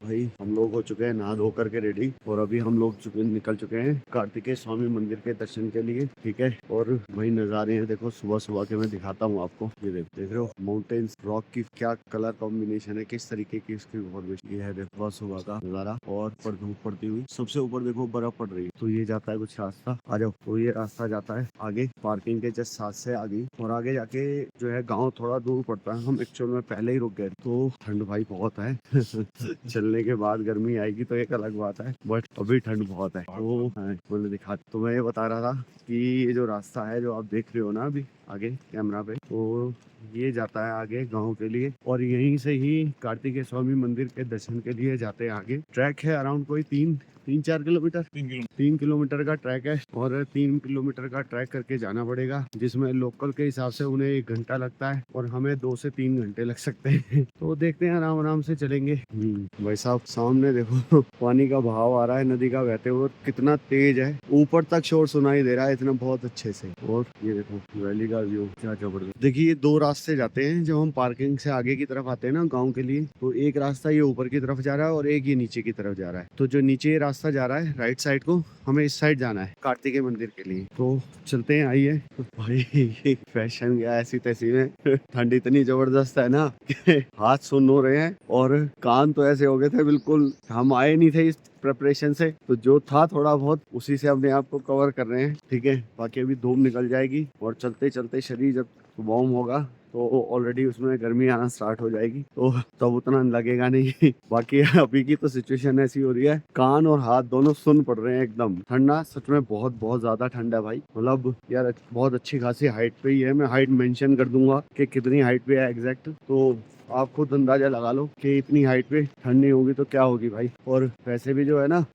भाई हम लोग हो चुके हैं नहा धो करके रेडी, और अभी हम लोग निकल चुके हैं कार्तिकेय स्वामी मंदिर के दर्शन के लिए। ठीक है, और वही नज़ारे हैं देखो सुबह सुबह के, मैं दिखाता हूँ आपको। ये देख रहे हो माउंटेन्स, रॉक की क्या कलर कॉम्बिनेशन है, किस तरीके की इसकी फॉर्मेशन। ये है देखो सुबह का नज़ारा, और ऊपर धूप पड़ती हुई, सबसे ऊपर देखो बर्फ पड़ रही है। तो ये जाता है कुछ रास्ता, आ जाओ। तो ये रास्ता जाता है आगे पार्किंग के जस्ट साथ से आगे, और आगे जाके जो है गाँव थोड़ा दूर पड़ता है। हम एक्चुअल में पहले ही रुक गए, तो ठंड भाई बहुत है। चलने के बाद गर्मी आएगी तो एक अलग बात है, बट अभी ठंड बहुत है। तो मैंने दिखा, तो मैं ये बता रहा था कि ये जो रास्ता है जो आप देख रहे हो ना अभी आगे कैमरा पे, तो ये जाता है आगे गांव के लिए, और यहीं से ही कार्तिकेय स्वामी मंदिर के दर्शन के लिए जाते हैं आगे। ट्रैक है अराउंड कोई 3-4 किलोमीटर, 3 किलोमीटर का ट्रैक है, और 3 किलोमीटर का ट्रैक करके जाना पड़ेगा, जिसमें लोकल के हिसाब से उन्हें 1 घंटा लगता है, और हमें 2 से 3 घंटे लग सकते हैं। तो देखते हैं, आराम आराम से चलेंगे। भाई साहब सामने देखो पानी का बहाव आ रहा है नदी का बहते हुए, कितना तेज है, ऊपर तक शोर सुनाई दे रहा है इतना बहुत अच्छे से। और ये देखो वैली का व्यू क्या जबरदस्त। देखिए ये 2 रास्ते जाते हैं, जब हम पार्किंग से आगे की तरफ आते हैं ना गाँव के लिए, तो एक रास्ता ये ऊपर की तरफ जा रहा है और एक ये नीचे की तरफ जा रहा है। तो जो नीचे रास्ता जा रहा है राइट साइड को, हमें इस साइड जाना है कार्तिकेय मंदिर के लिए। तो चलते हैं, आइए। भाई फैशन गया ऐसी तैसी में, ठंड इतनी जबरदस्त है ना कि हाथ सुन हो रहे हैं, और कान तो ऐसे हो गए थे बिल्कुल। हम आए नहीं थे इस प्रिपरेशन से, तो जो था थोड़ा बहुत उसी से अपने आप को कवर कर रहे हैं। ठीक है, बाकी अभी धूप निकल जाएगी, और चलते चलते शरीर जब वार्म होगा तो ऑलरेडी उसमें गर्मी आना स्टार्ट हो जाएगी, तो तब उतना लगेगा नहीं। बाकी अभी की तो सिचुएशन ऐसी हो रही है, कान और हाथ दोनों सुन पड़ रहे हैं एकदम। ठंडा सच में बहुत बहुत ज्यादा ठंड है भाई, मतलब यार बहुत अच्छी खासी हाइट पे ही है। मैं हाइट मेंशन कर दूंगा कि कितनी हाइट पे है एग्जैक्ट, तो आप खुद अंदाजा लगा लो कि इतनी हाइट पे ठंड नहीं होगी तो क्या होगी भाई। और वैसे भी जो है ना,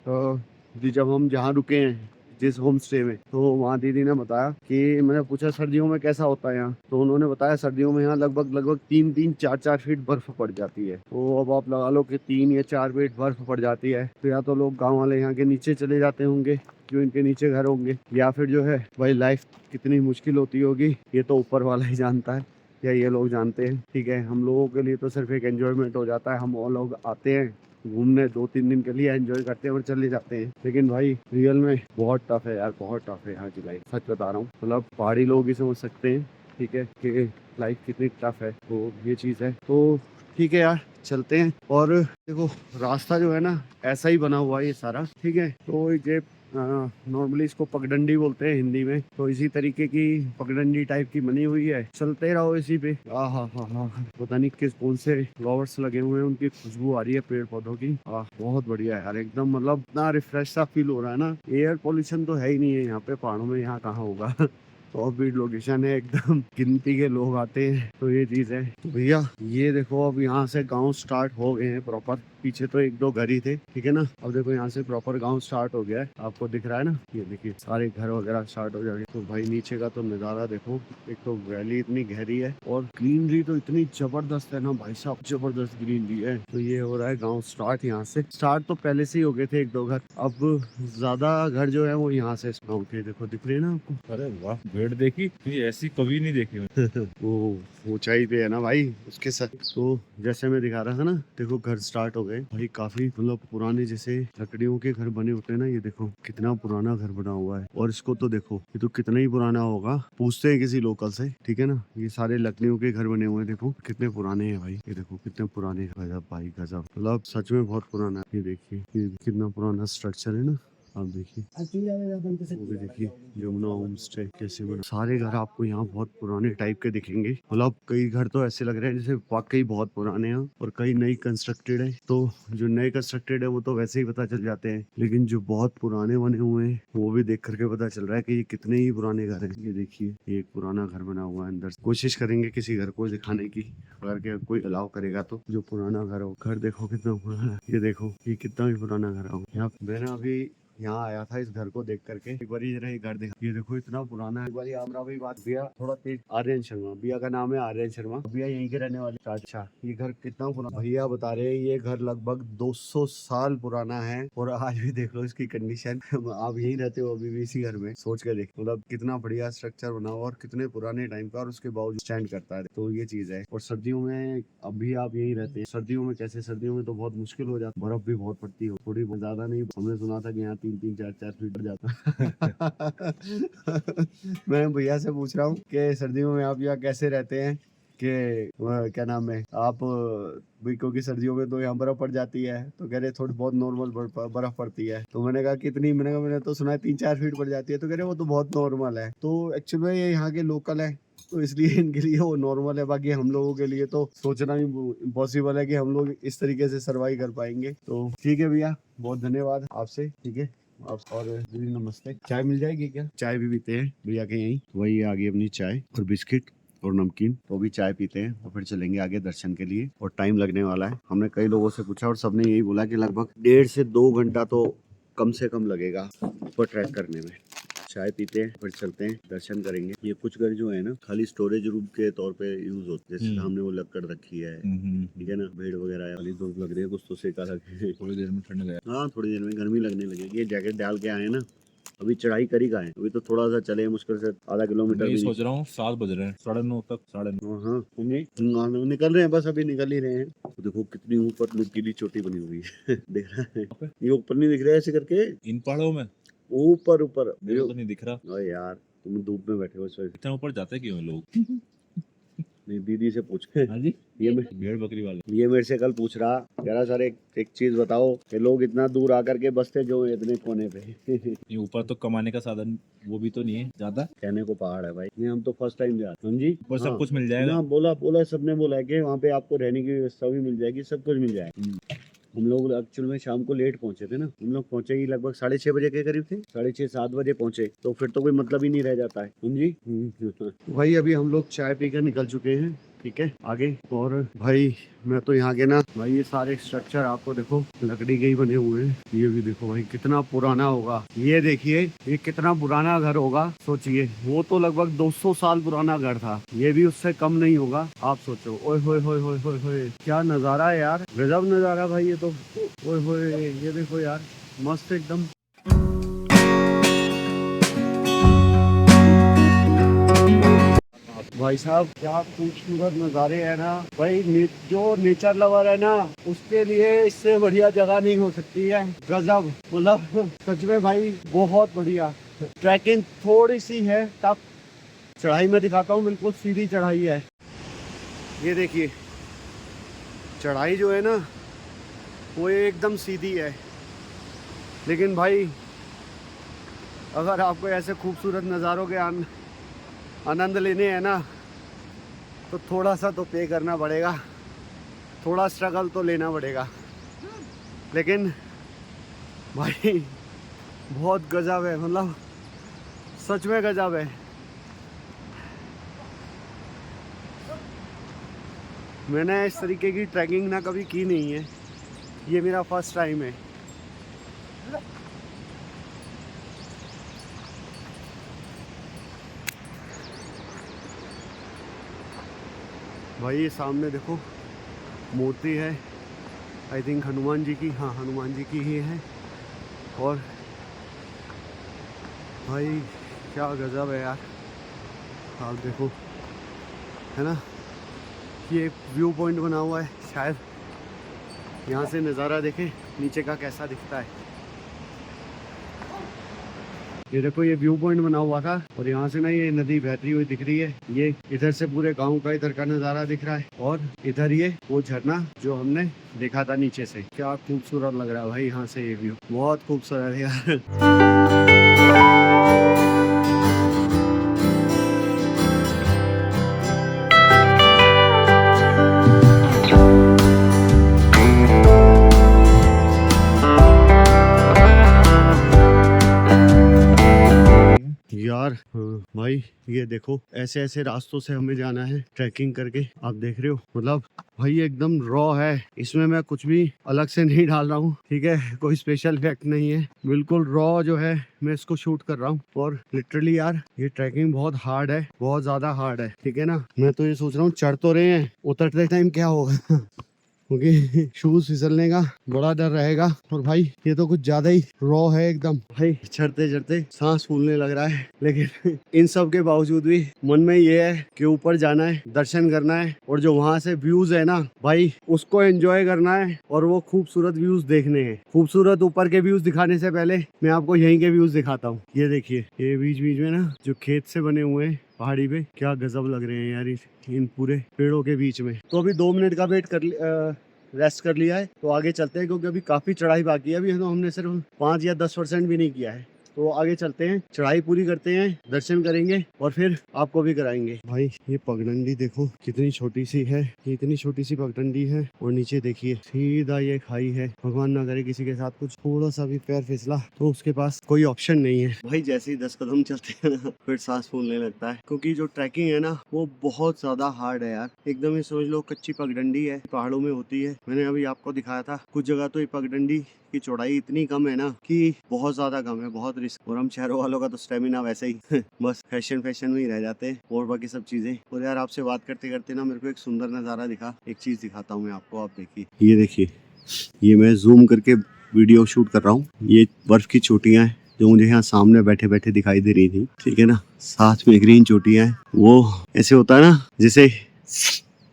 जब हम जहाँ रुके हैं जिस होम स्टे में, तो वहाँ दीदी ने बताया कि, मैंने पूछा सर्दियों में कैसा होता है यहाँ, तो उन्होंने बताया सर्दियों में यहाँ लगभग 3-4 फीट बर्फ पड़ जाती है। तो अब आप लगा लो कि 3 या 4 फीट बर्फ पड़ जाती है, तो या तो लोग गाँव वाले यहाँ के नीचे चले जाते होंगे, जो इनके नीचे घर होंगे, या फिर जो है भाई लाइफ कितनी मुश्किल होती होगी ये तो ऊपर वाला ही जानता है, या ये लोग जानते हैं। ठीक है, हम लोगों के लिए तो सिर्फ एक एंजॉयमेंट हो जाता है, हम और लोग आते हैं घूमने 2-3 दिन के लिए, एंजॉय करते हैं और चले जाते हैं। लेकिन भाई रियल में बहुत टफ है यार, बहुत टफ है यहाँ की लाइफ, सच बता रहा हूँ। मतलब पहाड़ी लोग ही समझ सकते हैं ठीक है कि लाइफ कितनी टफ है, तो ये चीज़ है। तो ठीक है यार, चलते हैं। और देखो रास्ता जो है ना ऐसा ही बना हुआ है ये सारा, ठीक है। तो ये नॉर्मली इसको पगडंडी बोलते हैं हिंदी में, तो इसी तरीके की पगडंडी टाइप की बनी हुई है, चलते रहो इसी पे। पता नहीं किस कौन से फ्लावर्स लगे हुए हैं, उनकी खुशबू आ रही है पेड़ पौधों की। बहुत बढ़िया है यार, एकदम मतलब इतना रिफ्रेश सा फील हो रहा है ना। एयर पोल्यूशन तो है ही नहीं है यहाँ पे पहाड़ों में, यहाँ कहाँ होगा। टॉप बीट लोकेशन है एकदम, गिनती के लोग आते हैं, तो ये चीज है। तो भैया ये देखो अब यहाँ से गांव स्टार्ट हो गए हैं प्रॉपर, पीछे तो 1-2 घर ही थे, ठीक है ना। अब देखो यहाँ से प्रॉपर गांव स्टार्ट हो गया है, आपको दिख रहा है ना, ये देखिए सारे घर वगैरह स्टार्ट हो जाएंगे। तो भाई नीचे का तो नज़ारा देखो, एक तो वैली इतनी गहरी है और ग्रीनरी तो इतनी जबरदस्त है ना भाई साहब, जबरदस्त ग्रीनरी है। तो ये हो रहा है गाँव स्टार्ट, यहाँ से स्टार्ट तो पहले से ही हो गए थे 1-2 घर, अब ज्यादा घर जो है वो यहाँ से गाँव के देखो दिख रहे हैं ना आपको। अरे वाह, भेड़ देखी ये ऐसी कभी नहीं देखी मैंने। वो ऊंचाई पे है ना भाई उसके साथ। तो जैसे मैं दिखा रहा था ना, देखो घर स्टार्ट हो गए भाई, काफी मतलब पुराने जैसे लकड़ियों के घर बने होते हैं ना, ये देखो कितना पुराना घर बना हुआ है। और इसको तो देखो, ये तो कितना ही पुराना होगा, पूछते हैं किसी लोकल से, ठीक है ना। ये सारे लकड़ियों के घर बने हुए हैं, देखो कितने पुराने हैं भाई, ये देखो कितने पुराने। गजब भाई गजब, मतलब सच में बहुत पुराना है। ये देखिए ये कितना पुराना स्ट्रक्चर है ना, आप देखिए। वो भी देखिए यमुना होम स्टे कैसे बना, सारे घर आपको यहाँ बहुत पुराने टाइप के दिखेंगे। मतलब कई घर तो ऐसे लग रहे हैं जैसे वाकई बहुत पुराने हैं, और कई नई कंस्ट्रक्टेड है। तो जो नए कंस्ट्रक्टेड है वो तो वैसे ही पता चल जाते हैं, लेकिन जो बहुत पुराने बने हुए हैं वो भी देख करके पता चल रहा है कि ये कितने ही पुराने घर हैं। ये देखिए ये एक पुराना घर बना हुआ है, अंदर कोशिश करेंगे किसी घर को दिखाने की, अगर के कोई अलाउ करेगा तो। जो पुराना घर हो, घर देखो कितना पुराना है, ये देखो ये कितना भी पुराना घर हो। यहाँ मैंने अभी यहाँ आया था इस घर को देख करके। एक बार जरा ये घर देखा, ये देखो इतना पुराना है। एक बार हमरा भाई बात भैया थोड़ा तेज। आर्यन शर्मा, भैया का नाम है आर्यन शर्मा, भैया यहीं के रहने वाले। अच्छा, ये घर कितना पुराना, भैया बता रहे हैं ये घर लगभग 200 साल पुराना है और आज भी देख लो इसकी कंडीशन। आप यहीं रहते हो अभी भी इसी घर में, सोच के देख मतलब कितना बढ़िया स्ट्रक्चर बना हुआ और कितने पुराने टाइम का, और उसके बावजूद स्टैंड करता है। तो ये चीज है। और सर्दियों में अभी आप यहीं रहते हैं, सर्दियों में कैसे, सर्दियों में तो बहुत मुश्किल हो जाता, बर्फ भी बहुत पड़ती है, थोड़ी ज्यादा नहीं। हमने सुना था कि यहाँ 3-3, 4-4 फीट बढ़ जाता। मैं भैया से पूछ रहा हूँ कि सर्दियों में आप यहाँ कैसे रहते हैं, कि क्या नाम है आप, भाई क्योंकि सर्दियों में तो यहाँ बर्फ पड़ जाती है। तो कह रहे थोड़ी बहुत नॉर्मल बर्फ पड़ती है। तो मैंने कहा कितनी, मैंने कहा मैंने तो सुना है 3-4 फीट पड़ जाती है। तो कह रहे वो तो बहुत नॉर्मल है। तो एक्चुअली में ये यहाँ के लोकल है तो इसलिए इनके लिए वो नॉर्मल है। बाकी हम लोगों के लिए तो सोचना भी इम्पॉसिबल है कि हम लोग इस तरीके से सर्वाइव कर पाएंगे। तो ठीक है भैया, बहुत धन्यवाद आपसे। ठीक है आप, और दीदी नमस्ते। चाय मिल जाएगी क्या? चाय भी पीते हैं भैया के यहीं। वही आ गई अपनी चाय और बिस्किट और नमकीन। तो भी चाय पीते हैं और फिर चलेंगे आगे दर्शन के लिए। और टाइम लगने वाला है। हमने कई लोगों से पूछा और सबने यही बोला कि लगभग 1.5 से 2 घंटा तो कम से कम लगेगा ऊपर ट्रैक करने में। चाय पीते हैं फिर चलते हैं, दर्शन करेंगे। ये कुछ घर जो है ना खाली स्टोरेज रूम के तौर पे यूज होते हैं। जैसे हमने वो लकड़ रखी है, ठीक है ना, भीड़ वगैरह है। खाली धूप लग रही है, कुछ तो सेका रखे, थोड़ी देर में ठंड गया। हाँ थोड़ी देर में गर्मी लगने लगेगी। ये जैकेट डाल के आए ना, अभी चढ़ाई करी का है, अभी तो थोड़ा सा चले मुश्किल से आधा किलोमीटर। मैं सोच रहा हूँ 7 बज रहे हैं, 9:30 तक, 9:30। हाँ निकल रहे हैं, बस अभी निकल ही रहे हैं। तो देखो कितनी ऊपर नुकीली चोटी बनी हुई है। दिख रहा है? ये ऊपर नहीं दिख रहा है ऐसे करके, इन पहाड़ों में ऊपर ऊपर मेरे को तो नहीं दिख रहा। अरे यार तुम धूप में बैठे हो इस वक्त। इतना ऊपर जाते क्यों हैं लोग? नहीं दीदी से पूछे। हाँ जी, ये भेड़ बकरी वाले। ये मेरे से कल पूछ रहा, कह रहा सर एक चीज बताओ कि लोग इतना दूर आकर के बसते जो हैं इतने कोने पे। ये ऊपर तो कमाने का साधन वो भी तो नहीं है ज्यादा। कहने को पहाड़ है भाई, नहीं हम तो फर्स्ट टाइम जा। हाँ जी, ऊपर सब कुछ मिल जाएगा। हाँ बोला सबने बोला है कि वहाँ पे आपको रहने की व्यवस्था भी मिल जाएगी, सब कुछ मिल जाएगा। हम लोग एक्चुअल में शाम को लेट पहुंचे थे ना, हम लोग पहुंचे ही लगभग 6:30 बजे के करीब थे, 6:30-7 बजे पहुंचे। तो फिर तो कोई मतलब ही नहीं रह जाता है। जी भाई अभी हम लोग चाय पीकर निकल चुके हैं, ठीक है आगे। और भाई मैं तो यहाँ के ना भाई, ये सारे स्ट्रक्चर आपको देखो लकड़ी के ही बने हुए हैं। ये भी देखो भाई कितना पुराना होगा। ये देखिए ये कितना पुराना घर होगा, सोचिए। वो तो लगभग 200 साल पुराना घर था, ये भी उससे कम नहीं होगा। आप सोचो, ओए होए होए होए होए होए, क्या नजारा है यार, गजब नजारा भाई ये तो। ओए होए ये देखो यार, मस्त एकदम। भाई साहब क्या खूबसूरत नज़ारे है ना भाई। जो नेचर लवर है ना उसके लिए इससे बढ़िया जगह नहीं हो सकती है। गजब, मतलब सच में भाई बहुत बढ़िया। ट्रैकिंग थोड़ी सी है टफ, चढ़ाई में दिखाता हूँ, बिल्कुल सीधी चढ़ाई है। ये देखिए चढ़ाई जो है ना वो एकदम सीधी है, लेकिन भाई अगर आपको ऐसे खूबसूरत नज़ारों के आनंद लेने हैं ना तो थोड़ा सा तो पे करना पड़ेगा, थोड़ा स्ट्रगल तो लेना पड़ेगा। लेकिन भाई बहुत गजब है, मतलब सच में गजब है। मैंने इस तरीके की ट्रैकिंग ना कभी की नहीं है, ये मेरा फर्स्ट टाइम है। भाई ये सामने देखो मूर्ति है, आई थिंक हनुमान जी की, हाँ हनुमान जी की ही है। और भाई क्या गजब है यार, आप देखो है ना। ये व्यू पॉइंट बना हुआ है, शायद यहाँ से नज़ारा देखें नीचे का कैसा दिखता है। ये देखो ये व्यू पॉइंट बना हुआ था और यहाँ से ना ये नदी बहती हुई दिख रही है। ये इधर से पूरे गांव का इधर का नज़ारा दिख रहा है, और इधर ये वो झरना जो हमने देखा था नीचे से। क्या खूबसूरत लग रहा है भाई यहाँ से ये व्यू, बहुत खूबसूरत है यार। यार भाई भाई ये देखो ऐसे ऐसे रास्तों से हमें जाना है ट्रैकिंग करके। आप देख रहे हो मतलब भाई एकदम रॉ है, इसमें मैं कुछ भी अलग से नहीं डाल रहा हूँ, ठीक है, कोई स्पेशल इफेक्ट नहीं है, बिल्कुल रॉ जो है मैं इसको शूट कर रहा हूँ। और लिटरली यार ये ट्रैकिंग बहुत हार्ड है, बहुत ज्यादा हार्ड है, ठीक है ना। मैं तो ये सोच रहा हूँ चढ़ तो रहे हैं, उतरते टाइम क्या होगा क्योंकि शूज फिसलने का बड़ा डर रहेगा। और भाई ये तो कुछ ज्यादा ही रॉ है एकदम। भाई चढ़ते चढ़ते सांस फूलने लग रहा है, लेकिन इन सब के बावजूद भी मन में ये है कि ऊपर जाना है, दर्शन करना है, और जो वहाँ से व्यूज है ना भाई उसको एंजॉय करना है, और वो खूबसूरत व्यूज देखने हैं। खूबसूरत ऊपर के व्यूज दिखाने से पहले मैं आपको यहीं के व्यूज दिखाता हूँ। ये देखिए, ये बीच बीच में ना जो खेत से बने हुए हैं पहाड़ी पे, क्या गजब लग रहे हैं यार इन पूरे पेड़ों के बीच में। तो अभी 2 मिनट का वेट कर रेस्ट कर लिया है, तो आगे चलते हैं, क्योंकि अभी काफी चढ़ाई बाकी है। अभी तो हमने सिर्फ 5 या 10% भी नहीं किया है। तो आगे चलते हैं, चढ़ाई पूरी करते हैं, दर्शन करेंगे और फिर आपको भी कराएंगे। भाई ये पगडंडी देखो कितनी छोटी सी है, ये इतनी छोटी सी पगडंडी है, और नीचे देखिए सीधा ये खाई है। भगवान ना करे किसी के साथ कुछ थोड़ा सा भी पैर फिसला तो उसके पास कोई ऑप्शन नहीं है। भाई जैसे ही 10 कदम चलते हैं ना फिर सांस फूलने लगता है, क्योंकि जो ट्रैकिंग है ना वो बहुत ज्यादा हार्ड है यार। एकदम ही समझ लो कच्ची पगडंडी है, पहाड़ों में होती है। मैंने अभी आपको दिखाया था कुछ जगह तो ये पगडंडी की चौड़ाई इतनी कम है ना कि बहुत ज्यादा कम है, बहुत रिस्क। और हम शहरों वालों का तो स्टेमिना वैसे ही बस फैशन में ही रह जाते हैं, और बाकी सब चीजें। और यार आपसे बात करते करते ना मेरे को एक सुंदर नजारा दिखा, एक चीज दिखाता हूँ मैं आपको। आप देखिए, ये देखिए, ये मैं जूम करके वीडियो शूट कर रहा हूँ। ये बर्फ की चोटियां हैं जो मुझे यहाँ सामने बैठे बैठे दिखाई दे रही थी, ठीक है ना। साथ में ग्रीन चोटियां हैं, वो ऐसे होता है ना जैसे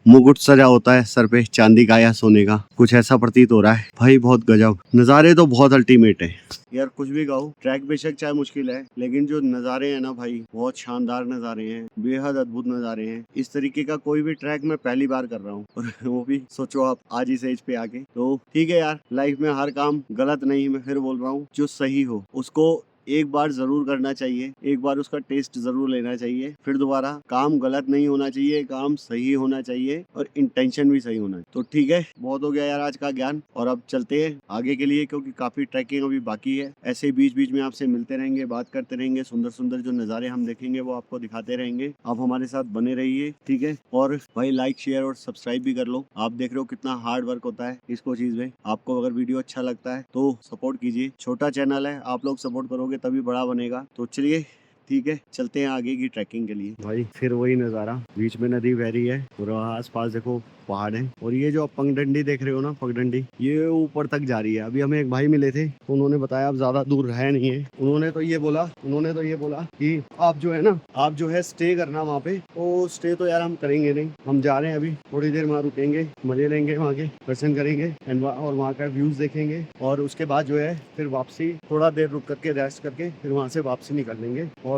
मुकुट सजा होता है सर पे, चांदी का या सोने का, कुछ ऐसा प्रतीत हो रहा है। भाई बहुत गजब नज़ारे, तो बहुत अल्टीमेट है यार। कुछ भी कहो, ट्रैक बेशक चाहे मुश्किल है, लेकिन जो नज़ारे हैं ना भाई बहुत शानदार नज़ारे हैं, बेहद अद्भुत नज़ारे हैं। इस तरीके का कोई भी ट्रैक मैं पहली बार कर रहा हूँ, और वो भी सोचो आप आज इस एज पे आके। तो ठीक है यार, लाइफ में हर काम गलत नहीं, मैं फिर बोल रहा हूँ, जो सही हो उसको एक बार जरूर करना चाहिए, एक बार उसका टेस्ट जरूर लेना चाहिए। फिर दोबारा काम गलत नहीं होना चाहिए, काम सही होना चाहिए, और इंटेंशन भी सही होना चाहिए। तो ठीक है, बहुत हो गया यार आज का ज्ञान, और अब चलते हैं आगे के लिए, क्योंकि काफी ट्रैकिंग अभी बाकी है। ऐसे बीच बीच में आपसे मिलते रहेंगे, बात करते रहेंगे, सुंदर सुंदर जो नज़ारे हम देखेंगे वो आपको दिखाते रहेंगे। आप हमारे साथ बने रहिए, ठीक है। और भाई लाइक शेयर और सब्सक्राइब भी कर लो। आप देख रहे हो कितना हार्ड वर्क होता है इसको चीज में। आपको अगर वीडियो अच्छा लगता है तो सपोर्ट कीजिए, छोटा चैनल है, आप लोग सपोर्ट करोगे तभी बड़ा बनेगा। तो चलिए ठीक है, चलते हैं आगे की ट्रैकिंग के लिए। भाई फिर वही नज़ारा, बीच में नदी बह रही है और आस पास देखो पहाड़ है। और ये जो आप पगडंडी देख रहे हो ना, पगडंडी ये ऊपर तक जा रही है। अभी हमें एक भाई मिले थे, तो उन्होंने बताया अब ज्यादा दूर है नहीं है। उन्होंने तो ये बोला कि आप जो है ना, आप जो है स्टे करना वहाँ पे। तो स्टे तो यार हम करेंगे नहीं, हम जा रहे हैं अभी, थोड़ी देर वहाँ रुकेंगे, मजे लेंगे, वहाँ के दर्शन करेंगे और वहाँ का व्यूज देखेंगे। और उसके बाद जो है फिर वापसी, थोड़ा देर रुक करके रेस्ट करके फिर वहाँ से वापसी निकल लेंगे। और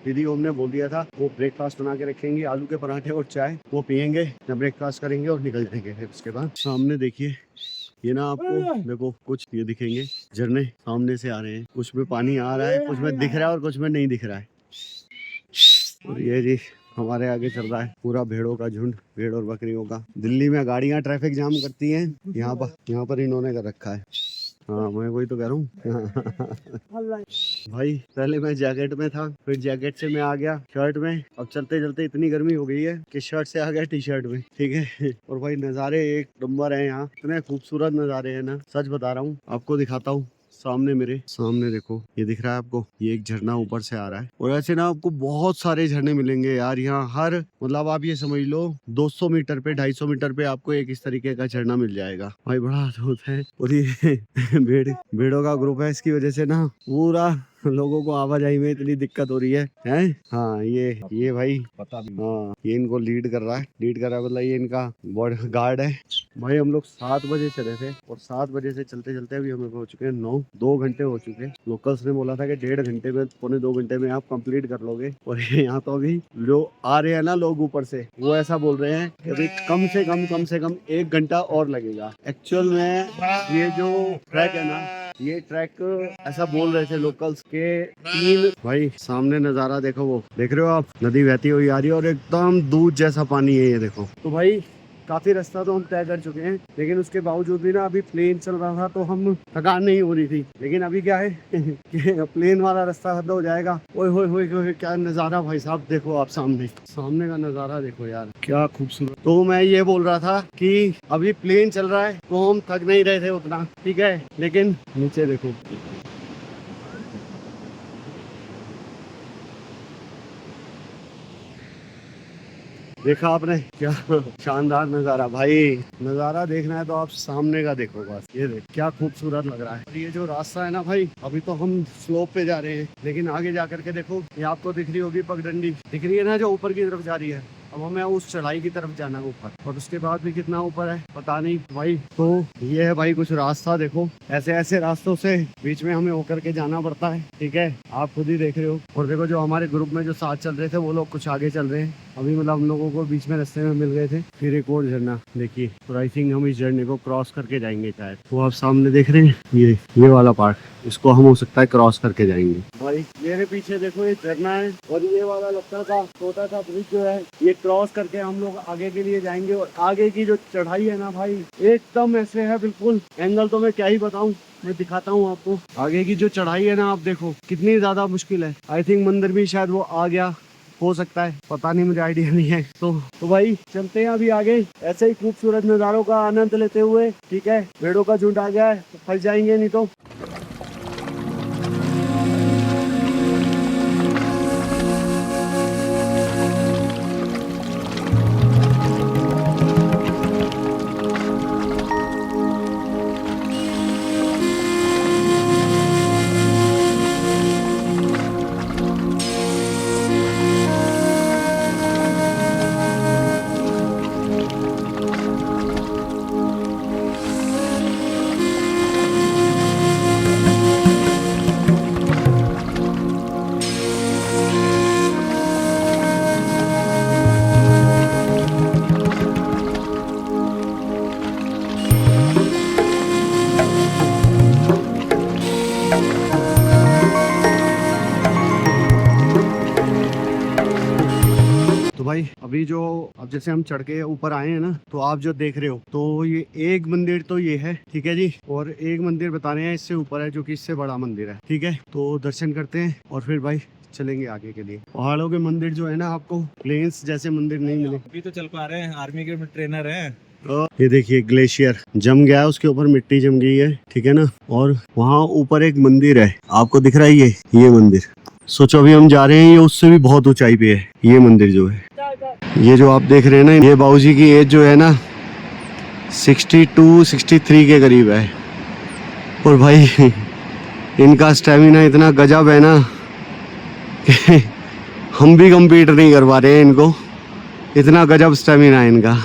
दीदी को हमने बोल दिया था वो ब्रेकफास्ट बना के रखेंगे, आलू के पराठे और चाय, वो पियेंगे, जब ब्रेकफास्ट करेंगे और निकल जाएंगे। फिर उसके बाद सामने देखिए, ये ना आपको देखो कुछ ये दिखेंगे झरने सामने से आ रहे हैं, कुछ में पानी आ रहा है, कुछ में दिख रहा है और कुछ में नहीं दिख रहा है। और ये जी हमारे आगे चल रहा है पूरा भेड़ों का झुंड, भेड़ और बकरियों का। दिल्ली में गाड़ियां ट्रैफिक जाम करती हैं, यहाँ पर इन्होंने कर रखा है। हाँ मैं वही तो कह रहा हूँ। भाई पहले मैं जैकेट में था, फिर जैकेट से मैं आ गया शर्ट में। अब चलते चलते इतनी गर्मी हो गई है कि शर्ट से आ गया टी शर्ट में, ठीक है। और भाई नज़ारे एक नंबर है यहाँ, इतने खूबसूरत नज़ारे हैं ना, सच बता रहा हूँ। आपको दिखाता हूँ, सामने मेरे सामने देखो, ये दिख रहा है आपको, ये एक झरना ऊपर से आ रहा है। और ऐसे ना आपको बहुत सारे झरने मिलेंगे यार यहाँ। हर मतलब आप ये समझ लो 200 मीटर पे, 250 मीटर पे आपको एक इस तरीके का झरना मिल जाएगा। भाई बड़ा अद्भुत है। और ये भेड़ों का ग्रुप है, इसकी वजह से ना पूरा लोगों को आवाजाही में इतनी दिक्कत हो रही है, हैं? हाँ ये भाई पता नहीं, हाँ ये इनको लीड कर रहा है मतलब ये इनका बॉडी गार्ड है। भाई हम लोग 7 बजे चले थे, और 7 बजे से चलते चलते अभी हमें हो चुके हैं 9, 2 घंटे हो चुके हैं। लोकल्स ने बोला था कि 1.5 घंटे में, पौने 2 घंटे में आप कंप्लीट कर लोगे। और यहाँ तो अभी जो आ रहे हैं ना लोग ऊपर से, वो ऐसा बोल रहे हैं कि अभी कम से कम 1 घंटा और लगेगा। एक्चुअल में ये जो ट्रैक है ना, ये ट्रैक ऐसा बोल रहे थे लोकल्स के 3। भाई सामने नजारा देखो, वो देख रहे हो आप, नदी बहती हुई आ रही है और एकदम दूध जैसा पानी है ये देखो। तो भाई काफी रास्ता तो हम तय कर चुके हैं, लेकिन उसके बावजूद भी ना अभी प्लेन चल रहा था तो हम थकान नहीं हो रही थी। लेकिन अभी क्या है कि प्लेन वाला रास्ता खत्म हो जाएगा। ओए होए होए होए, क्या नज़ारा भाई साहब, देखो आप सामने सामने का नज़ारा देखो यार, क्या खूबसूरत। तो मैं ये बोल रहा था कि अभी प्लेन चल रहा है तो हम थक नहीं रहे थे उतना, ठीक है, लेकिन नीचे देखो देखा आपने क्या शानदार नज़ारा। भाई नज़ारा देखना है तो आप सामने का देखो, बस ये देख क्या खूबसूरत लग रहा है। और ये जो रास्ता है ना भाई, अभी तो हम स्लोप पे जा रहे हैं, लेकिन आगे जा करके देखो, ये आपको दिख रही होगी पगडंडी, दिख रही है ना, जो ऊपर की तरफ जा रही है। अब हमें उस चढ़ाई की तरफ जाना है ऊपर, और उसके बाद भी कितना ऊपर है पता नहीं भाई। तो ये है भाई कुछ रास्ता, देखो ऐसे ऐसे रास्तों से बीच में हमें होकर के जाना पड़ता है, ठीक है, आप खुद ही देख रहे हो। और देखो जो हमारे ग्रुप में जो साथ चल रहे थे वो लोग कुछ आगे चल रहे हैं, अभी मतलब हम लोगों को बीच में रास्ते में मिल गए थे। फिर एक और झरना देखिए, तो आई थिंक हम इस झरने को क्रॉस करके जाएंगे शायद। वो आप सामने देख रहे हैं ये वाला पार्ट, इसको हम हो सकता है क्रॉस करके जाएंगे। भाई मेरे पीछे देखो ये झरना है, और ये वाला लगता था छोटा सा ब्रिज जो है, ये क्रॉस करके हम लोग आगे के लिए जाएंगे। और आगे की जो चढ़ाई है ना भाई, एकदम ऐसे है बिल्कुल, एंगल तो मैं क्या ही बताऊं, मैं दिखाता हूँ आपको। आगे की जो चढ़ाई है ना, आप देखो कितनी ज्यादा मुश्किल है। आई थिंक मंदिर भी शायद वो आ गया हो सकता है, पता नहीं, मुझे आइडिया नहीं है। तो भाई चलते हैं अभी आगे, ऐसे ही खूबसूरत नज़ारों का आनंद लेते हुए, ठीक है। भेड़ों का झुंड आ गया है तो फंस जाएंगे नहीं तो। भाई अभी जो अब जैसे हम चढ़ के ऊपर आए हैं ना, तो आप जो देख रहे हो, तो ये एक मंदिर तो ये है, ठीक है जी। और एक मंदिर बता रहे हैं इससे ऊपर है, जो कि इससे बड़ा मंदिर है, ठीक है। तो दर्शन करते हैं और फिर भाई चलेंगे आगे के लिए। पहाड़ों के मंदिर जो है ना, आपको प्लेन्स जैसे मंदिर नहीं मिले। अभी तो चल पा रहे हैं, आर्मी के ट्रेनर हैं। तो ये देखिए ग्लेशियर जम गया है, उसके ऊपर मिट्टी जम गई है, ठीक है ना। और वहाँ ऊपर एक मंदिर है, आपको दिख रहा है ये मंदिर। सोचो अभी हम जा रहे हैं, ये उससे भी बहुत ऊंचाई पे है ये मंदिर जो है। ये जो आप देख रहे हैं ना, ये बाबूजी की एज जो है ना 62-63 के करीब है। और भाई इनका स्टेमिना इतना गजब है ना कि हम भी कम्पीट नहीं कर पा रहे हैं इनको, इतना गजब स्टेमिना है इनका।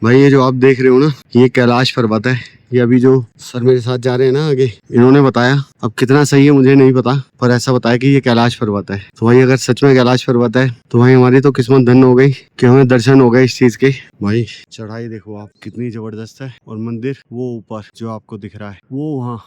भाई ये जो आप देख रहे हो ना, ये कैलाश पर्वत है। ये अभी जो सर मेरे साथ जा रहे हैं ना आगे, इन्होंने बताया, अब कितना सही है मुझे नहीं पता, पर ऐसा बताया कि ये कैलाश पर्वत है। तो भाई अगर सच में कैलाश पर्वत है तो भाई हमारी तो किस्मत धन्य हो गई कि हमें दर्शन हो गए इस चीज के। भाई चढ़ाई देखो आप कितनी जबरदस्त है, और मंदिर वो ऊपर जो आपको दिख रहा है वो वहाँ।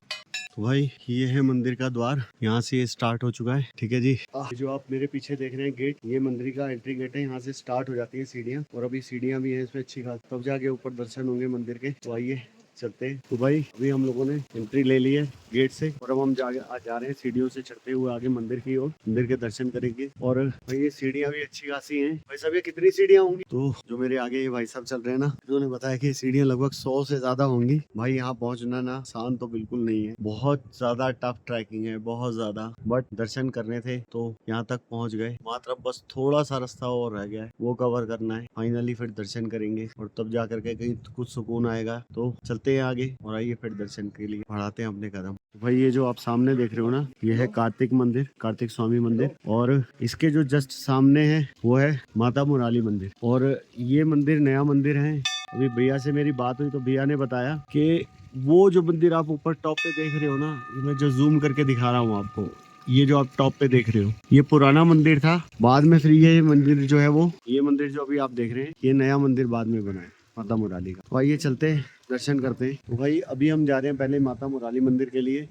तो भाई ये है मंदिर का द्वार, यहाँ से ये स्टार्ट हो चुका है, ठीक है जी। जो आप मेरे पीछे देख रहे हैं गेट, ये मंदिर का एंट्री गेट है, यहाँ से स्टार्ट हो जाती है सीढ़ियाँ, और अभी सीढ़ियाँ भी हैं इसमें अच्छी खास, तब जाके ऊपर दर्शन होंगे मंदिर के। तो आइए चलते हैं। तो भाई अभी हम लोगों ने एंट्री ले ली है गेट से, और अब हम जा रहे हैं सीढ़ियों से चढ़ते हुए आगे मंदिर की ओर, मंदिर के दर्शन करेंगे। और भाई ये सीढ़ियाँ भी अच्छी खासी हैं। भाई साहब ये कितनी सीढ़ियाँ होंगी? तो जो मेरे आगे ये भाई साहब चल रहे हैं ना, उन्होंने बताया कि सीढ़ियाँ लगभग 100 से ज्यादा होंगी। भाई यहाँ पहुँचना ना आसान तो बिल्कुल नहीं है, बहुत ज्यादा टफ ट्रैकिंग है, बहुत ज्यादा, बट दर्शन करने थे तो यहाँ तक पहुँच गए। मात्र बस थोड़ा सा रास्ता और रह गया है, वो कवर करना है फाइनली, फिर दर्शन करेंगे और तब जा करके कहीं कुछ सुकून आएगा। तो चलते हैं आगे और आइए फिर दर्शन के लिए बढ़ाते हैं अपने कदम। भाई ये जो आप सामने देख रहे हो ना, ये है कार्तिक मंदिर, कार्तिक स्वामी मंदिर, और इसके जो जस्ट सामने है वो है माता मुराली मंदिर। और ये मंदिर नया मंदिर है। अभी भैया से मेरी बात हुई तो भैया ने बताया कि वो जो मंदिर आप ऊपर टॉप पे देख रहे हो ना, ये मैं जो जूम करके दिखा रहा हूँ आपको, ये जो आप टॉप पे देख रहे हो ये पुराना मंदिर था, बाद में फिर ये मंदिर जो है वो, ये मंदिर जो अभी आप देख रहे हैं ये नया मंदिर बाद में बना है माता मुराली का। तो आइए चलते हैं दर्शन करते हैं। तो भाई अभी हम जा रहे हैं पहले माता मुराली मंदिर के लिए,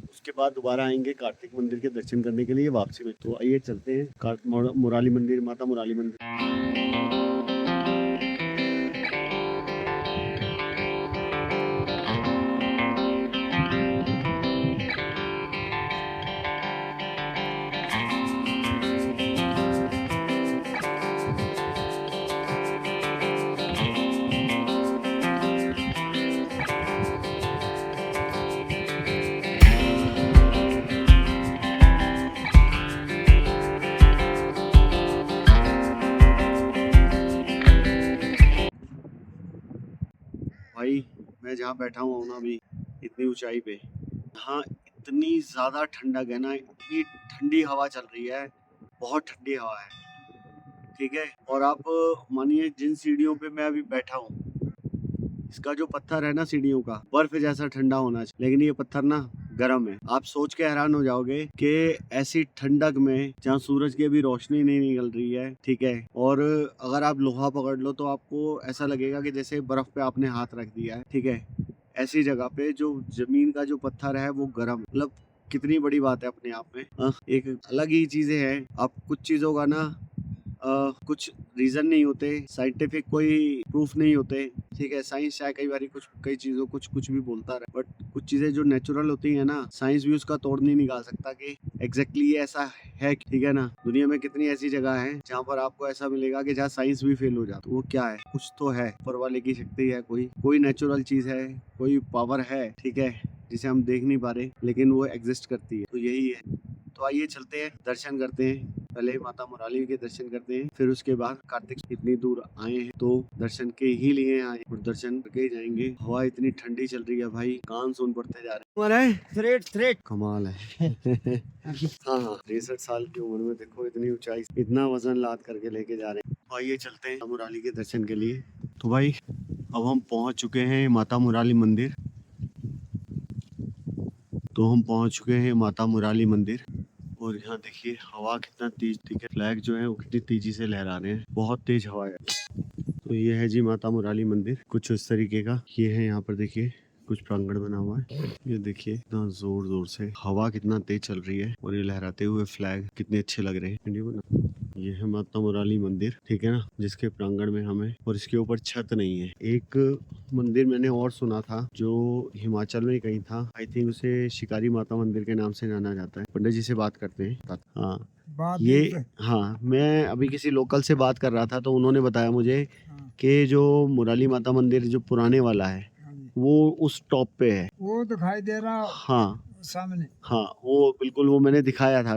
उसके बाद दोबारा आएंगे कार्तिक मंदिर के दर्शन करने के लिए वापसी में। तो आइए चलते हैं मुराली मंदिर, माता मुराली मंदिर। मैं जहाँ बैठा हुआ ना अभी इतनी ऊंचाई पे, यहाँ इतनी ज़्यादा ठंडक है ना, इतनी ठंडी हवा चल रही है, बहुत ठंडी हवा है, ठीक है। और आप मानिए जिन सीढ़ियों पे मैं अभी बैठा हूँ, इसका जो पत्थर है ना सीढ़ियों का, बर्फ जैसा ठंडा होना चाहिए, लेकिन ये पत्थर ना गर्म है। आप सोच के हैरान हो जाओगे कि ऐसी ठंडक में जहाँ सूरज की अभी रोशनी नहीं निकल रही है, ठीक है, और अगर आप लोहा पकड़ लो तो आपको ऐसा लगेगा कि जैसे बर्फ पे आपने हाथ रख दिया है, ठीक है। ऐसी जगह पे जो जमीन का जो पत्थर है वो गर्म, मतलब कितनी बड़ी बात है अपने आप में। एक अलग ही चीजें हैं। आप कुछ चीजों का ना कुछ रीजन नहीं होते, साइंटिफिक कोई प्रूफ नहीं होते, ठीक है। साइंस चाहे कई बार कई चीजों कुछ भी बोलता रहे, बट कुछ चीजें जो नेचुरल होती है ना, साइंस भी उसका तोड़ नहीं निकाल सकता कि एग्जैक्टली ये ऐसा है, ठीक है ना। दुनिया में कितनी ऐसी जगह है जहाँ पर आपको ऐसा मिलेगा कि जहाँ साइंस भी फेल हो जाता, वो क्या है? कुछ तो है, ऊपर वाले की शक्ति है, कोई नेचुरल चीज है, कोई पावर है, ठीक है, जिसे हम देख नहीं पा रहे लेकिन वो एग्जिस्ट करती है, तो यही है। तो आइए चलते हैं, दर्शन करते हैं। पहले माता मुराली के दर्शन करते हैं, फिर उसके बाद कार्तिक इतनी दूर आए हैं तो दर्शन के ही लिए आए और दर्शन करके ही जाएंगे। हवा इतनी ठंडी चल रही है भाई, कान सुन पड़ते जा रहे हैं। थ्रेट कमाल है। हाँ 63 साल की उम्र में देखो इतनी ऊंचाई, इतना वजन लाद करके लेके जा रहे हैं। तो आइए चलते हैं मुराली के दर्शन के लिए। तो भाई अब हम पहुंच चुके हैं माता मुराली मंदिर। माता मुराली मंदिर और यहाँ देखिए हवा कितना तेज, ठीक है। फ्लैग जो है वो कितनी तेजी से लहरा रहे हैं, बहुत तेज हवा है। तो ये है जी माता मुराली मंदिर, कुछ इस तरीके का ये है। यहाँ पर देखिए कुछ प्रांगण बना हुआ है, ये देखिए इतना जोर जोर से हवा कितना तेज चल रही है और ये लहराते हुए फ्लैग कितने अच्छे लग रहे हैं। ये है माता मुराली मंदिर, ठीक है ना, जिसके प्रांगण में हमें, और इसके ऊपर छत नहीं है। एक मंदिर मैंने और सुना था जो हिमाचल में कहीं था, आई थिंक उसे शिकारी माता मंदिर के नाम से जाना जाता है। पंडित जी से बात करते हैं। हाँ मैं अभी किसी लोकल से बात कर रहा था तो उन्होंने बताया मुझे कि जो मुराली माता मंदिर जो पुराने वाला है वो उस टॉप पे है, वो दिखाई दे रहा। हाँ सामने, हाँ वो बिल्कुल, वो मैंने दिखाया था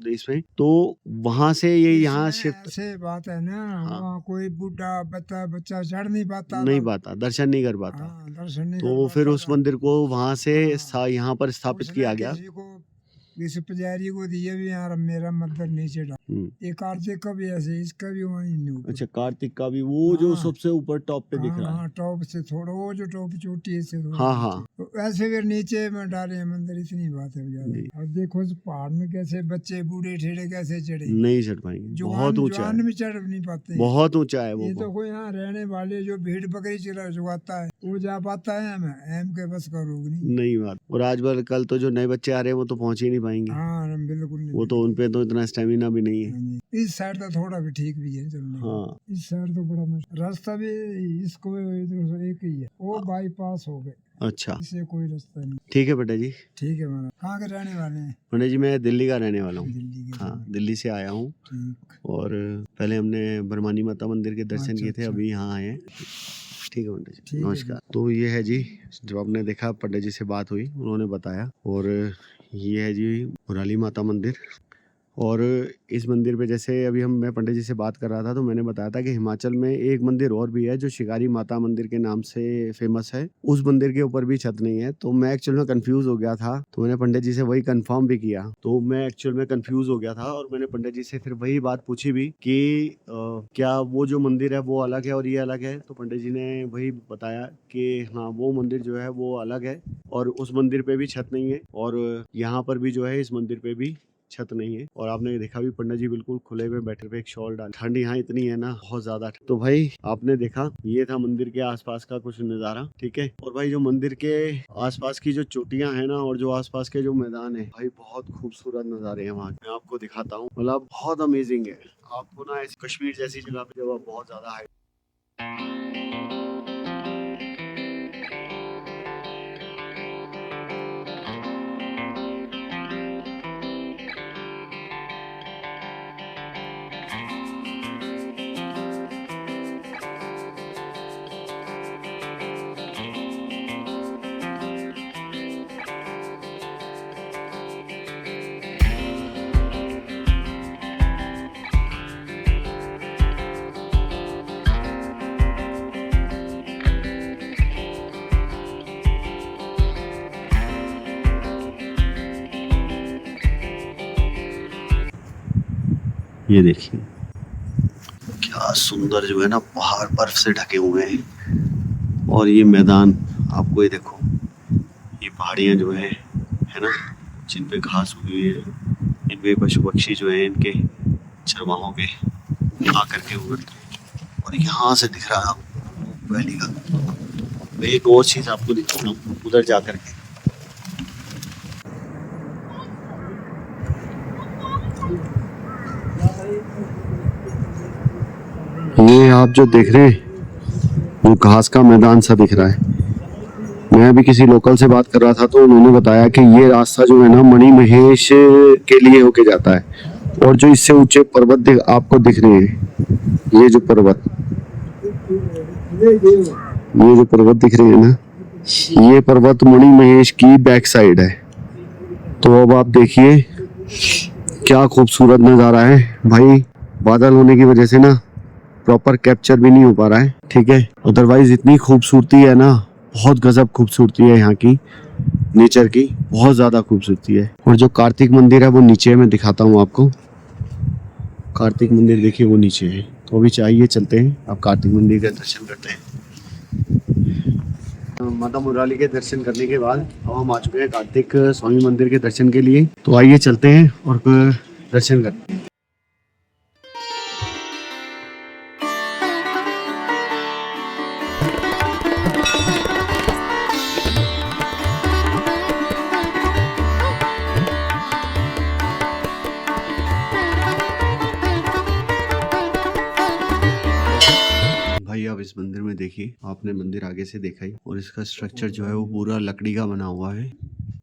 इसमें। तो वहाँ से ये यहाँ शिफ्ट से बात है ना। हाँ, कोई बूढ़ा बच्चा चढ़ नहीं पाता, दर्शन नहीं कर पाता। दर्शन नहीं तो फिर उस मंदिर को वहाँ से यहाँ पर स्थापित किया गया। इस पुजारी को दिए भी यार, मेरा मंदिर नीचे डाल। ये कार्तिक का भी ऐसे, इसका भी वहीं ऊपर। अच्छा कार्तिक का भी वो जो सबसे ऊपर टॉप पे दिख रहा है, टॉप से थोड़ा, वो जो टॉप चोटी है से थोड़ा। हाँ तो ऐसे फिर नीचे में डाले हैं मंदिर, इतनी बात है। और देखो इस पहाड़ में कैसे बच्चे बूढ़े ठेले कैसे चढ़े, नहीं चढ़ पाएंगे, बहुत ऊंचा है, भी चढ़ नहीं पाते, बहुत ऊंचा है वो। ये तो कोई यहाँ रहने वाले जो भीड़ बकरी चुगाता है वो जा पाता है, हम के बस का रोग नहीं बात। और आज कल तो जो नए बच्चे आ रहे हैं वो तो पहुंच ही नहीं पाएंगे। हाँ बिल्कुल नहीं, वो तो उनपे तो इतना स्टेमिना भी नहीं है। इस साइड तो थोड़ा भी ठीक भी है चलने। हाँ इस साइड तो बड़ा मुश्किल, रास्ता भी इसको एक ही है, वो बाईपास हो गए। अच्छा, इससे कोई रास्ता नहीं। ठीक है बेटा जी, ठीक है। कहाँ के रहने वाले हैं? पंडित जी मैं दिल्ली का रहने वाला हूँ। हाँ दिल्ली से आया हूँ और पहले हमने बरमानी माता मंदिर के दर्शन किए थे, अभी यहाँ आए हैं। ठीक है पंडित जी, नमस्कार। तो ये है जी, जो आपने देखा पंडित जी से बात हुई, उन्होंने बताया। और ये है जी मुराली माता मंदिर। और इस मंदिर पे जैसे अभी मैं पंडित जी से बात कर रहा था तो मैंने बताया था कि हिमाचल में एक मंदिर और भी है जो शिकारी माता मंदिर के नाम से फेमस है, उस मंदिर के ऊपर भी छत नहीं है। तो मैं एक्चुअल में कंफ्यूज हो गया था, तो मैंने पंडित जी से वही कंफर्म भी किया। तो मैं एक्चुअल में कंफ्यूज हो गया था और मैंने पंडित जी से फिर वही बात पूछी भी कि क्या वो जो मंदिर है वो अलग है और ये अलग है। तो पंडित जी ने वही बताया कि हाँ वो मंदिर जो है वो अलग है और उस मंदिर पे भी छत नहीं है और यहाँ पर भी जो है इस मंदिर पे भी छत नहीं है। और आपने देखा भी पंडित जी बिल्कुल खुले में बैठे हुए, एक शॉल डाल, ठंड यहाँ इतनी है ना बहुत ज्यादा। तो भाई आपने देखा ये था मंदिर के आसपास का कुछ नजारा, ठीक है। और भाई जो मंदिर के आसपास की जो चोटियां हैं ना और जो आसपास के जो मैदान है भाई बहुत खूबसूरत नजारे हैं वहाँ। मैं आपको दिखाता हूँ, मतलब बहुत अमेजिंग है। आपको ना कश्मीर जैसी जगह पे जब आप बहुत ज्यादा हाइट ये देखिए क्या सुंदर जो है ना पहाड़ बर्फ से ढके हुए हैं। और ये मैदान आपको ये देखो, ये पहाड़ियाँ जो है ना, जिन पे घास उगी हुई है, इन पे पशु पक्षी जो है इनके चरवाहों के आकर के उड़ते हैं। और यहाँ से दिख रहा है वैली का। मैं एक और चीज़ आपको दिखाता हूँ उधर जा कर के। ये आप जो देख रहे हैं वो घास का मैदान सा दिख रहा है। मैं अभी किसी लोकल से बात कर रहा था तो उन्होंने बताया कि ये रास्ता जो है ना मणि महेश के लिए होके जाता है। और जो इससे ऊंचे पर्वत आपको दिख रहे हैं, ये जो पर्वत दिख रहे हैं ना, ये पर्वत मणि महेश की बैक साइड है। तो अब आप देखिए क्या खूबसूरत नज़ारा है भाई। बादल होने की वजह से ना प्रॉपर कैप्चर भी नहीं हो पा रहा है, ठीक है। अदरवाइज इतनी खूबसूरती है ना, बहुत गजब खूबसूरती है यहाँ की, नेचर की बहुत ज़्यादा खूबसूरती है। और जो कार्तिक मंदिर है वो नीचे, मैं दिखाता हूँ आपको। कार्तिक मंदिर देखिए वो नीचे है। तो अभी चाहिए चलते हैं, अब कार्तिक मंदिर के दर्शन करते हैं। माता मुराली के दर्शन करने के बाद अब हम आ चुके हैं कार्तिक स्वामी मंदिर के दर्शन के लिए। तो आइए चलते हैं और दर्शन करते हैं। भाई आप इस मंदिर में देखिए, आपने मंदिर आगे से देखा ही, और इसका स्ट्रक्चर जो है वो पूरा लकड़ी का बना हुआ है,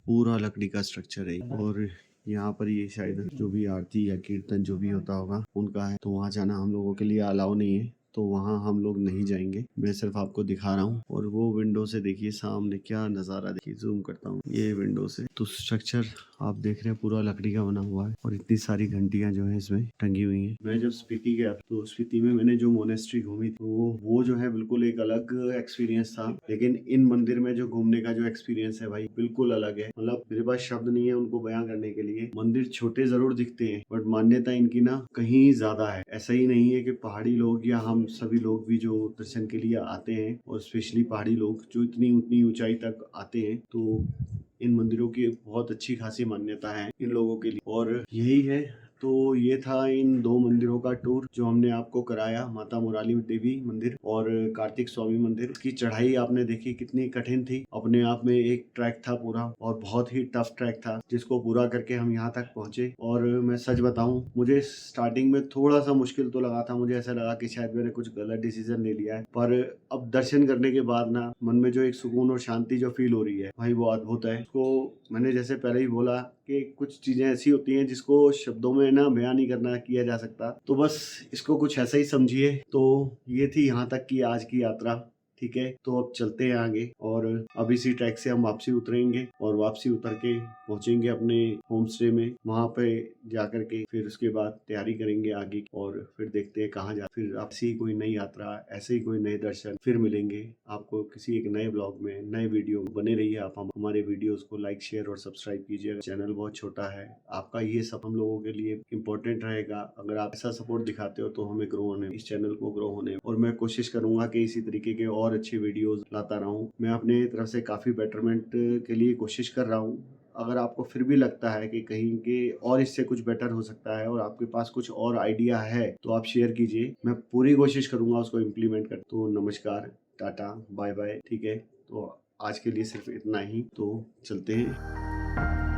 पूरा लकड़ी का स्ट्रक्चर है। और यहाँ पर ये शायद जो भी आरती या कीर्तन जो भी होता होगा उनका है। तो वहाँ जाना हम लोगों के लिए अलाउ नहीं है, तो वहाँ हम लोग नहीं जाएंगे। मैं सिर्फ आपको दिखा रहा हूँ। और वो विंडो से देखिए सामने क्या नज़ारा, देखिए जूम करता हूँ ये विंडो से। तो स्ट्रक्चर आप देख रहे हैं पूरा लकड़ी का बना हुआ है। और इतनी सारी घंटियां जो है इसमें टंगी हुई हैं। मैं जब स्पीति गया तो स्पीति में मैंने जो मोनेस्ट्री घूमी थी वो जो है बिल्कुल एक अलग एक्सपीरियंस था। लेकिन इन मंदिर में जो घूमने का जो एक्सपीरियंस है भाई बिल्कुल अलग है। मतलब मेरे पास शब्द नहीं है उनको बयां करने के लिए। मंदिर छोटे जरूर दिखते हैं बट मान्यता इनकी ना कहीं ज्यादा है। ऐसा ही नहीं है कि पहाड़ी लोग या हम सभी लोग भी जो दर्शन के लिए आते हैं, और स्पेशली पहाड़ी लोग जो इतनी उतनी ऊंचाई तक आते हैं, तो इन मंदिरों की बहुत अच्छी खासी मान्यता है इन लोगों के लिए। और यही है, तो ये था इन दो मंदिरों का टूर जो हमने आपको कराया, माता मुराली देवी मंदिर और कार्तिक स्वामी मंदिर की। चढ़ाई आपने देखी कितनी कठिन थी, अपने आप में एक ट्रैक था पूरा, और बहुत ही टफ ट्रैक था जिसको पूरा करके हम यहाँ तक पहुंचे। और मैं सच बताऊं, मुझे स्टार्टिंग में थोड़ा सा मुश्किल तो लगा था। मुझे ऐसा लगा कि शायद मैंने कुछ गलत डिसीजन ले लिया है, पर अब दर्शन करने के बाद ना मन में जो एक सुकून और शांति जो फील हो रही है भाई वो अद्भुत है। तो मैंने जैसे पहले ही बोला कि कुछ चीजें ऐसी होती हैं जिसको शब्दों में ना बयान नहीं करना किया जा सकता, तो बस इसको कुछ ऐसा ही समझिए। तो ये थी यहाँ तक की आज की यात्रा, ठीक है। तो अब चलते हैं आगे, और अब इसी ट्रैक से हम वापसी उतरेंगे और वापसी उतर के पहुंचेंगे अपने होम स्टे में। वहां पे जाकर के फिर उसके बाद तैयारी करेंगे आगे, और फिर देखते हैं कहाँ जा, फिर आपसी कोई नई यात्रा, ऐसे ही कोई नए दर्शन फिर मिलेंगे आपको किसी एक नए ब्लॉग में, नए वीडियो। बने रहिए आप हमारे वीडियोस को लाइक शेयर और सब्सक्राइब कीजिए। चैनल बहुत छोटा है, आपका ये सब हम लोगों के लिए इम्पोर्टेंट रहेगा। अगर आप ऐसा सपोर्ट दिखाते हो तो हमें ग्रो होने, इस चैनल को ग्रो होने, और मैं कोशिश करूंगा कि इसी तरीके के और अच्छे वीडियोस लाता रहूं। मैं अपने तरफ से काफी बेटरमेंट के लिए कोशिश कर रहा हूं। अगर आपको फिर भी लगता है कि कहीं के और इससे कुछ बेटर हो सकता है और आपके पास कुछ और आइडिया है तो आप शेयर कीजिए, मैं पूरी कोशिश करूंगा उसको इम्प्लीमेंट कर। तो नमस्कार, टाटा, बाय बाय, ठीक है। तो आज के लिए सिर्फ इतना ही, तो चलते हैं।